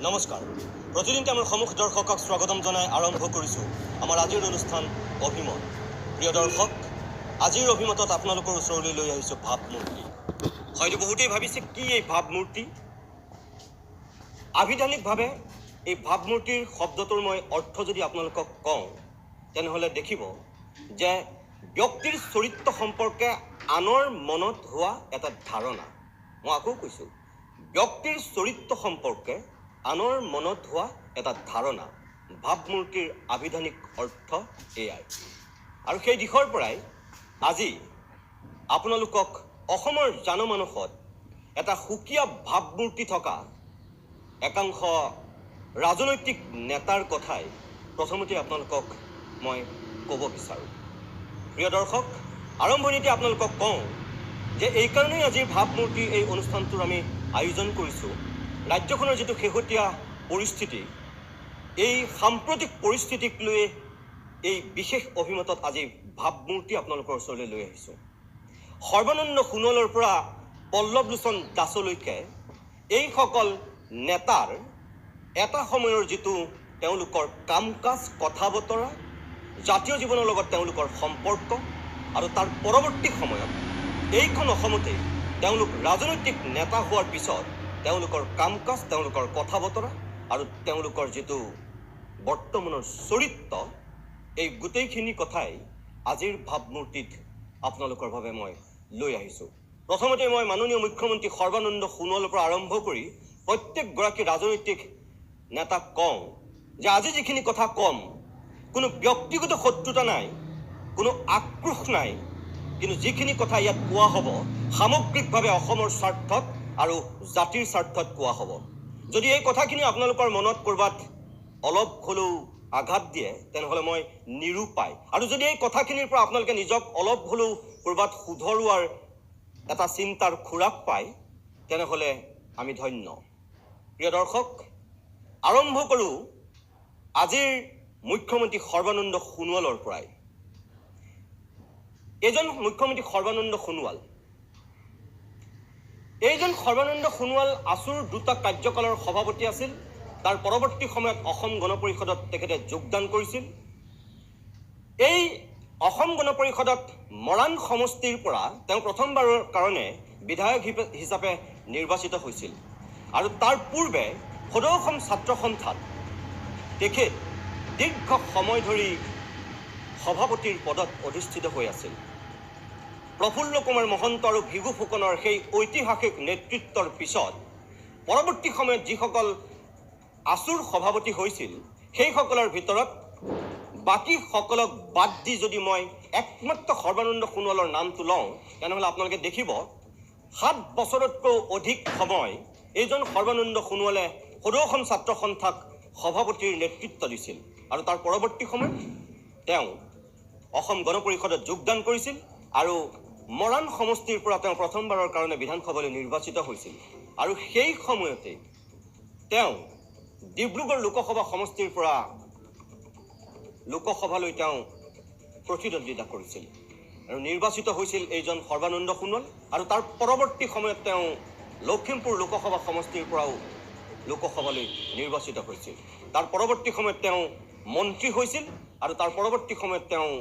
নমস্কাৰ। প্ৰতিদিনতে আমাৰ সমুখ দৰ্শকক স্বাগতম জনাই আৰম্ভ কৰিছোঁ আমাৰ আজিৰ অনুষ্ঠান অভিমত। প্ৰিয় দৰ্শক, আজিৰ অভিমতত আপোনালোকৰ ওচৰলৈ লৈ আহিছোঁ ভাৱমূৰ্তি। হয়তো বহুতেই ভাবিছে কি এই ভাৱমূৰ্তি। আভিধানিকভাৱে এই ভাৱমূৰ্তিৰ শব্দটোৰ মই অৰ্থ যদি আপোনালোকক কওঁ, তেনেহ'লে দেখিব যে ব্যক্তিৰ চৰিত্ৰ সম্পৰ্কে আনৰ মনত হোৱা এটা ধাৰণা। মই আকৌ কৈছোঁ, ব্যক্তিৰ চৰিত্ৰ সম্পৰ্কে আনৰ মনত হোৱা এটা ধাৰণা। ভাৱমূৰ্তিৰ আভিধানিক অৰ্থ এয়াই। আৰু সেই দিশৰ পৰাই আজি আপোনালোকক অসমৰ জনমানসত এটা সুকীয়া ভাৱমূৰ্তি থকা একাংশ ৰাজনৈতিক নেতাৰ কথাই প্ৰথমতে আপোনালোকক মই ক'ব বিচাৰোঁ। প্ৰিয় দৰ্শক, আৰম্ভণিতে আপোনালোকক কওঁ যে এইকাৰণেই আজিৰ ভাৱমূৰ্তি এই অনুষ্ঠানটোৰ আমি আয়োজন কৰিছোঁ। ৰাজ্যখনৰ যিটো শেহতীয়া পৰিস্থিতি, এই সাম্প্ৰতিক পৰিস্থিতিক লৈ এই বিশেষ অভিমতত আজি ভাৱমূৰ্তি আপোনালোকৰ ওচৰলৈ লৈ আহিছোঁ। সৰ্বানন্দ সোণোৱালৰ পৰা পল্লৱলোচন দাসলৈকে এইসকল নেতাৰ এটা সময়ৰ যিটো তেওঁলোকৰ কাম কাজ, কথা বতৰা, জাতীয় জীৱনৰ লগত তেওঁলোকৰ সম্পৰ্ক, আৰু তাৰ পৰৱৰ্তী সময়ত এইখন অসমতে তেওঁলোক ৰাজনৈতিক নেতা হোৱাৰ পিছত তেওঁলোকৰ কাম কাজ, তেওঁলোকৰ কথা বতৰা আৰু তেওঁলোকৰ যিটো বৰ্তমানৰ চৰিত্ৰ, এই গোটেইখিনি কথাই আজিৰ ভাৱমূৰ্তিত আপোনালোকৰ বাবে মই লৈ আহিছোঁ। প্ৰথমতে মই মাননীয় মুখ্যমন্ত্ৰী সৰ্বানন্দ সোণোৱালৰ পৰা আৰম্ভ কৰি প্ৰত্যেকগৰাকী ৰাজনৈতিক নেতাক কওঁ যে আজি যিখিনি কথা ক'ম, কোনো ব্যক্তিগত শত্ৰুতা নাই, কোনো আক্ৰোশ নাই, কিন্তু যিখিনি কথা ইয়াত কোৱা হ'ব সামগ্ৰিকভাৱে অসমৰ স্বাৰ্থত আৰু জাতিৰ স্বাৰ্থত কোৱা হ'ব। যদি এই কথাখিনি আপোনালোকৰ মনত ক'ৰবাত অলপ হ'লেও আঘাত দিয়ে, তেনেহ'লে মই নিৰূপায়। আৰু যদি এই কথাখিনিৰ পৰা আপোনালোকে নিজক অলপ হ'লেও ক'ৰবাত শুধৰোৱাৰ এটা চিন্তাৰ খোৰাক পায়, তেনেহ'লে আমি ধন্য। প্ৰিয় দৰ্শক, আৰম্ভ কৰোঁ আজিৰ মুখ্যমন্ত্ৰী সৰ্বানন্দ সোণোৱালৰ পৰাই। এইজন মুখ্যমন্ত্ৰী সৰ্বানন্দ সোণোৱাল, এইজন সৰ্বানন্দ সোণোৱাল আছুৰ দুটা কাৰ্যকালৰ সভাপতি আছিল। তাৰ পৰৱৰ্তী সময়ত অসম গণ পৰিষদত তেখেতে যোগদান কৰিছিল। এই অসম গণ পৰিষদত মৰাণ সমষ্টিৰ পৰা তেওঁ প্ৰথমবাৰৰ কাৰণে বিধায়ক হিচাপে নিৰ্বাচিত হৈছিল। আৰু তাৰ পূৰ্বে সদৌ অসম ছাত্ৰ সন্থাত তেখেত দীৰ্ঘ সময় ধৰি সভাপতিৰ পদত অধিষ্ঠিত হৈ আছিল। প্ৰফুল্ল কুমাৰ মহন্ত আৰু ভিগু ফুকনৰ সেই ঐতিহাসিক নেতৃত্বৰ পিছত পৰৱৰ্তী সময়ত যিসকল আছুৰ সভাপতি হৈছিল, সেইসকলৰ ভিতৰত বাকীসকলক বাদ দি যদি মই একমাত্ৰ সৰ্বানন্দ সোণোৱালৰ নামটো লওঁ, তেনেহ'লে আপোনালোকে দেখিব 7 বছৰতকৈ অধিক সময় এইজন সৰ্বানন্দ সোণোৱালে সদৌ অসম ছাত্ৰ সন্থাক সভাপতিৰ নেতৃত্ব দিছিল। আৰু তাৰ পৰৱৰ্তী সময়ত তেওঁ অসম গণ পৰিষদত যোগদান কৰিছিল আৰু মৰাণ সমষ্টিৰ পৰা তেওঁ প্ৰথমবাৰৰ কাৰণে বিধানসভালৈ নিৰ্বাচিত হৈছিল। আৰু সেই সময়তে তেওঁ ডিব্ৰুগড় লোকসভা সমষ্টিৰ পৰা লোকসভালৈ তেওঁ প্ৰতিদ্বন্দ্বিতা কৰিছিল আৰু নিৰ্বাচিত হৈছিল এইজন সৰ্বানন্দ সোণোৱাল। আৰু তাৰ পৰৱৰ্তী সময়ত তেওঁ লখিমপুৰ লোকসভা সমষ্টিৰ পৰাও লোকসভালৈ নিৰ্বাচিত হৈছিল। তাৰ পৰৱৰ্তী সময়ত তেওঁ মন্ত্ৰী হৈছিল আৰু তাৰ পৰৱৰ্তী সময়ত তেওঁ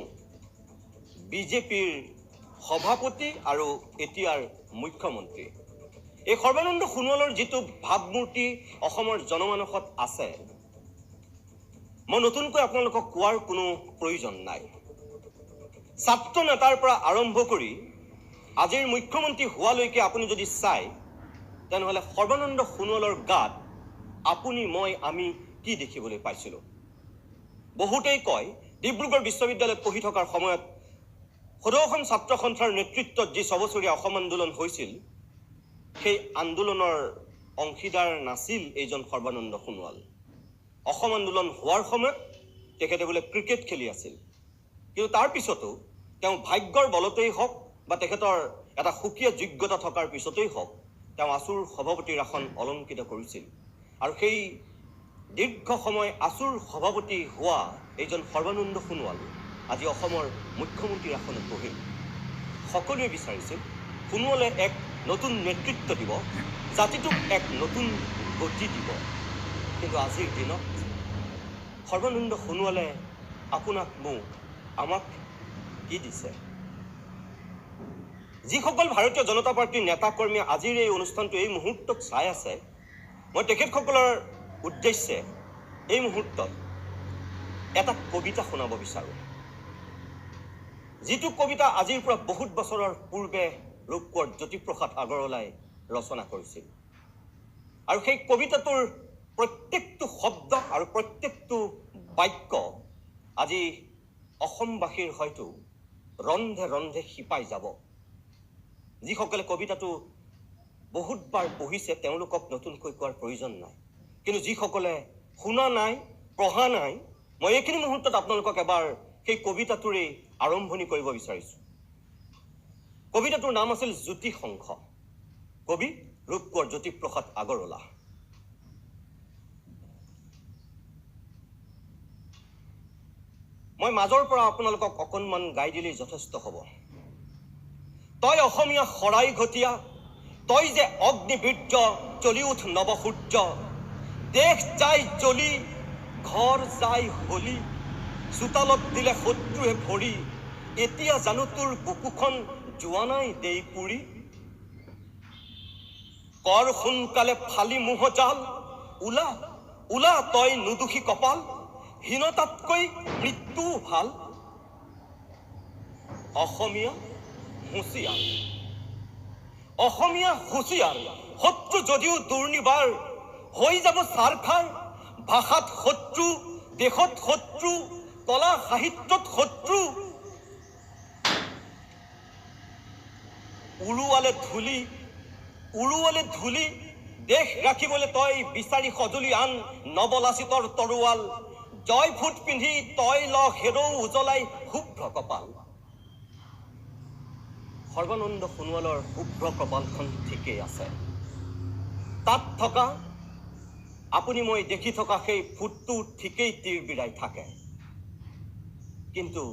বিজেপিৰ সভাপতি আৰু এতিয়াৰ মুখ্যমন্ত্ৰী। এই সৰ্বানন্দ সোণোৱালৰ যিটো ভাৱমূৰ্তি অসমৰ জনমানসত আছে, মই নতুনকৈ আপোনালোকক কোৱাৰ কোনো প্ৰয়োজন নাই। ছাত্ৰ নেতাৰ পৰা আৰম্ভ কৰি আজিৰ মুখ্যমন্ত্ৰী হোৱালৈকে আপুনি যদি চায়, তেনেহ'লে সৰ্বানন্দ সোণোৱালৰ গাত আপুনি, মই, আমি কি দেখিবলৈ পাইছিলোঁ। বহুতেই কয় ডিব্ৰুগড় বিশ্ববিদ্যালয়ত পঢ়ি থকাৰ সময়ত সদৌ অসম ছাত্ৰ সন্থাৰ নেতৃত্বত যি 6 বছৰীয়া অসম আন্দোলন হৈছিল, সেই আন্দোলনৰ অংশীদাৰ নাছিল এইজন সৰ্বানন্দ সোণোৱাল। অসম আন্দোলন হোৱাৰ সময়ত তেখেতে বোলে ক্ৰিকেট খেলি আছিল, কিন্তু তাৰ পিছতো তেওঁ ভাগ্যৰ বলতেই হওক বা তেখেতৰ এটা সুকীয়া যোগ্যতা থকাৰ পিছতেই হওক, তেওঁ আছুৰ সভাপতিৰ আসন অলংকৃত কৰিছিল। আৰু সেই দীৰ্ঘ সময় আছুৰ সভাপতি হোৱা এইজন সৰ্বানন্দ সোণোৱাল আজি অসমৰ মুখ্যমন্ত্ৰীৰ আসনত বহিল। সকলোৱে বিচাৰিছিল সোণোৱালে এক নতুন নেতৃত্ব দিব, জাতিটোক এক নতুন গতি দিব। কিন্তু আজিৰ দিনত সৰ্বানন্দ সোণোৱালে আপোনাক মোক আমাক কি দিছে? যিসকল ভাৰতীয় জনতা পাৰ্টীৰ নেতা কৰ্মীয়ে আজিৰ এই অনুষ্ঠানটো এই মুহূৰ্তত চাই আছে, মই তেখেতসকলৰ উদ্দেশ্যে এই মুহূৰ্তত এটা কবিতা শুনাব বিচাৰোঁ, যিটো কবিতা আজিৰ পৰা বহুত বছৰৰ পূৰ্বে ৰূপকোঁৱৰ জ্যোতিপ্ৰসাদ আগৰৱালাই ৰচনা কৰিছিল। আৰু সেই কবিতাটোৰ প্ৰত্যেকটো শব্দ আৰু প্ৰত্যেকটো বাক্য আজি অসমবাসীৰ হয়তো ৰন্ধে ৰন্ধে শিপাই যাব। যিসকলে কবিতাটো বহুতবাৰ পঢ়িছে তেওঁলোকক নতুনকৈ কোৱাৰ প্ৰয়োজন নাই, কিন্তু যিসকলে শুনা নাই, পঢ়া নাই, মই এইখিনি মুহূৰ্তত আপোনালোকক এবাৰ সেই কবিতাটোৰে আৰম্ভণি কৰিব বিচাৰিছোঁ। কবিতাটোৰ নাম আছিল জ্যোতি শংখ, কবি ৰূপকোঁৱৰ জ্যোতিপ্ৰসাদ আগৰৱালা। মই মাজৰ পৰা আপোনালোকক অকণমান গাই দিলেই যথেষ্ট হ'ব। তই অসমীয়া শৰাই ঘটীয়া, তই যে অগ্নিবীৰ্য, চলি উঠ নৱসূৰ্য, দেশ যায় জ্বলি, ঘৰ যায় হলি, চোতালত দিলে শত্ৰুৱে ভৰি, এতিয়া জানো তোৰ বুকুখন যোৱা নাই দেই পুৰি। কৰ সোনকালে ফালি মোহ জাল, ওলা ওলা তই নুদুখি কপাল, হীনতাতকৈ মৃত্যু ভাল। অসমীয়া হুঁচিয়াৰ, অসমীয়া হুঁচিয়াৰ, শত্ৰু যদিও দুৰ্নিবাৰ, হৈ যাব চাৰখাৰ, ভাষাত শত্ৰু, দেশত শত্ৰু, কলা সাহিত্যত শত্ৰু। উৰুৱালে ধূলি, দেশ ৰাখিবলৈ তই বিচাৰি সজুলি আন, নবলাচিতৰ তৰোৱাল, জয় ফুট পিন্ধি তই ল হেৰৌ উজ্বলাই শুভ্ৰ কপাল। সৰ্বানন্দ সোণোৱালৰ শুভ্ৰ কপালখন ঠিকেই আছে। তাত থকা আপুনি মই দেখি থকা সেই ফুটটো ঠিকেই তীৰ বিৰাই থাকে, কিন্তু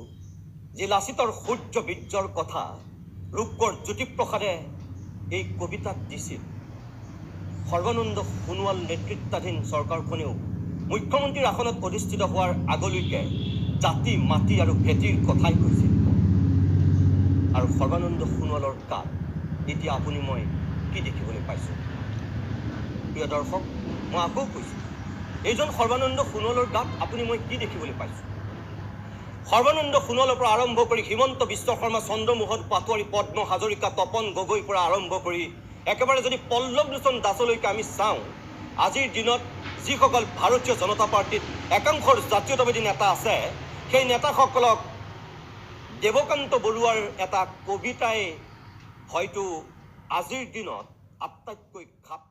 যি লাচিতৰ সূৰ্য বীৰ্যৰ কথা ৰূপকোঁৱৰ জ্যোতিপ্ৰসাদে এই কবিতাত দিছিল, সৰ্বানন্দ সোণোৱাল নেতৃত্বাধীন চৰকাৰখনেও মুখ্যমন্ত্ৰীৰ আসনত অধিষ্ঠিত হোৱাৰ আগলৈকে জাতি, মাটি আৰু ভেটিৰ কথাই কৈছিল। আৰু সৰ্বানন্দ সোণোৱালৰ গাত এতিয়া আপুনি মই কি দেখিবলৈ পাইছোঁ? প্ৰিয় দৰ্শক, মই আকৌ কৈছোঁ, এইজন সৰ্বানন্দ সোণোৱালৰ গাত আপুনি মই কি দেখিবলৈ পাইছোঁ? সৰ্বানন্দ সোণোৱালৰ পৰা আৰম্ভ কৰি হিমন্ত বিশ্ব শৰ্মা, চন্দ্ৰমোহন পাটোৱাৰী, পদ্ম হাজৰিকা, তপন গগৈৰ পৰা আৰম্ভ কৰি একেবাৰে যদি পল্লৱ লোচন দাসলৈকে আমি চাওঁ, আজিৰ দিনত যিসকল ভাৰতীয় জনতা পাৰ্টীত একাংশৰ জাতীয়তাবাদী নেতা আছে, সেই নেতাসকলক দেৱকান্ত বৰুৱাৰ এটা কবিতাই হয়তো আজিৰ দিনত আটাইতকৈ খাপ